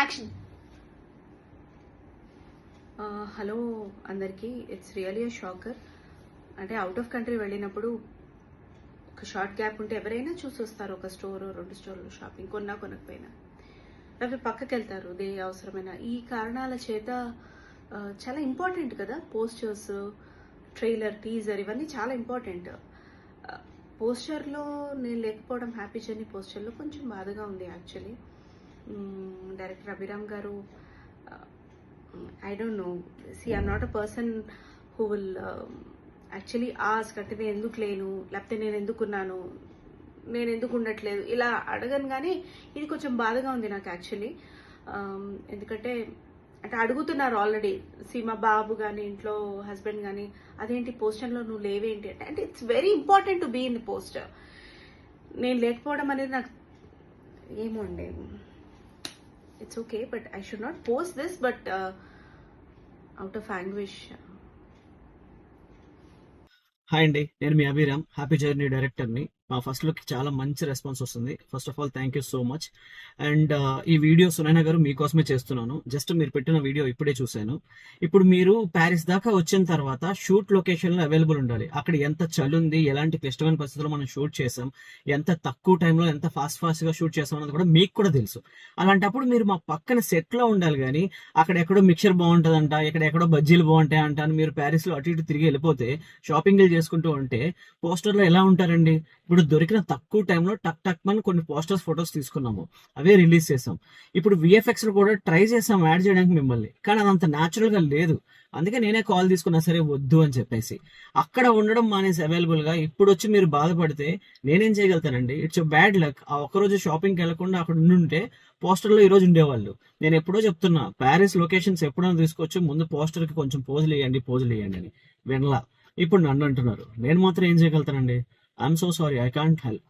Action. Hello అందరికీ, it's really a shocker. అంటే out of country వెళ్ళినప్పుడు ఒక షార్ట్ గ్యాప్ ఉంటే ఎవరైనా చూసి వస్తారు. ఒక స్టోర్ 2 స్టోర్లు షాపింగ్ కొనకపోయినా, లేకపోతే పక్కకి వెళ్తారు అవసరమైన. ఈ కారణాల చేత చాలా ఇంపార్టెంట్ కదా పోస్టర్స్, ట్రైలర్, టీజర్, ఇవన్నీ చాలా ఇంపార్టెంట్. పోస్టర్లో నేను లేకపోవడం, హ్యాపీ జర్నీ పోస్టర్లో కొంచెం బాధగా ఉంది యాక్చువల్లీ. డైరెక్టర్ అభిరామ్ గారు, I don't know, I'm not a person who will actually ask అంటే నేను ఎందుకు లేను, లేకపోతే నేను ఎందుకున్నాను, నేను ఎందుకు ఉండట్లేదు, ఇలా అడగను. కానీ ఇది కొంచెం బాధగా ఉంది నాకు యాక్చువల్లీ. ఎందుకంటే అంటే అడుగుతున్నారు ఆల్రెడీ. మా బాబు కానీ, ఇంట్లో హస్బెండ్ కానీ, అదేంటి పోస్టర్లో నువ్వు లేవేంటి అంటే it's very important to be in the poster. నేను లేకపోవడం అనేది నాకు ఏమో అండి, it's okay, but I should not post this, but out of anguish. Hi అండి, నేను మీ అభిరామ్, హ్యాపీ జర్నీ డైరెక్టర్ని. మా ఫస్ట్ లుక్ చాలా మంచి రెస్పాన్స్ వస్తుంది. First of all thank you so much. And ఈ వీడియో సునైనా గారు మీకోసమే చేస్తున్నాను. జస్ట్ మీరు పెట్టిన వీడియో ఇప్పుడే చూశాను. ఇప్పుడు మీరు ప్యారిస్ దాకా వచ్చిన తర్వాత షూట్ లొకేషన్లో అవైలబుల్ ఉండాలి. అక్కడ ఎంత చలి ఉంది, ఎలాంటి క్లిష్టమైన పరిస్థితుల్లో మనం షూట్ చేసాం, ఎంత తక్కువ టైంలో ఎంత ఫాస్ట్గా షూట్ చేసాం అన్నది కూడా మీకు కూడా తెలుసు. అలాంటప్పుడు మీరు మా పక్కన సెట్లో ఉండాలి. కానీ అక్కడ ఎక్కడో మిక్చర్ బాగుంటుందంట, ఎక్కడెక్కడో బజ్జీలు బాగుంటాయంట అని మీరు ప్యారిస్లో అటు ఇటు తిరిగి వెళ్ళిపోతే, షాపింగ్లు చేసుకుంటూ ఉంటే పోస్టర్లో ఎలా ఉంటారండి? ఇప్పుడు దొరికిన తక్కువ టైంలో టక్ టక్ అని కొన్ని పోస్టర్స్, ఫొటోస్ తీసుకున్నాము, అవే రిలీజ్ చేసాం. ఇప్పుడు విఎఫ్ఎక్స్ కూడా ట్రై చేసాం యాడ్ చేయడానికి మిమ్మల్ని, కానీ అదంత న్యాచురల్ గా లేదు. అందుకే నేనే కాల్ తీసుకున్నా, సరే వద్దు అని చెప్పేసి. అక్కడ ఉండడం మానేసి అవైలబుల్ గా ఇప్పుడు వచ్చి మీరు బాధపడితే నేనేం చేయగలుగుతానండి? It's bad luck. ఆ ఒక్కరోజు షాపింగ్కి వెళ్లకుండా అక్కడ ఉండుంటే పోస్టర్లో ఈ రోజు ఉండేవాళ్ళు. నేను ఎప్పుడో చెప్తున్నా, ప్యారిస్ లొకేషన్స్ ఎప్పుడైనా తీసుకోవచ్చు, ముందు పోస్టర్కి కొంచెం పోజులు వేయండి అని వినలా. ఇప్పుడు నన్ను అంటున్నారు. నేను మాత్రం ఏం చేయగలుగుతానండి? I'm so sorry, I can't help.